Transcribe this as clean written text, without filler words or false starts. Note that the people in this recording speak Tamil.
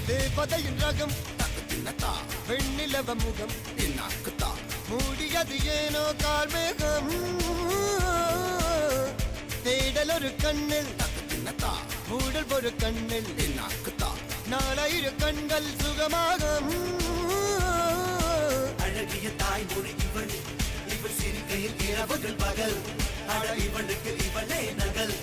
தேவதையின் ரகம் வெண்ணிலவ முகம் மூடியது ஏனோ கார்மேகம் தேடல் ஒரு கண்ணில் மூடல் ஒரு கண்ணில் நாலாயிர கண்கள் சுகமாக அழகிய தாய்மொழி இவள் இவள் சிரிக்கையில் இரவுகள் பகல் அழ இவளுக்கு இவளே நகல்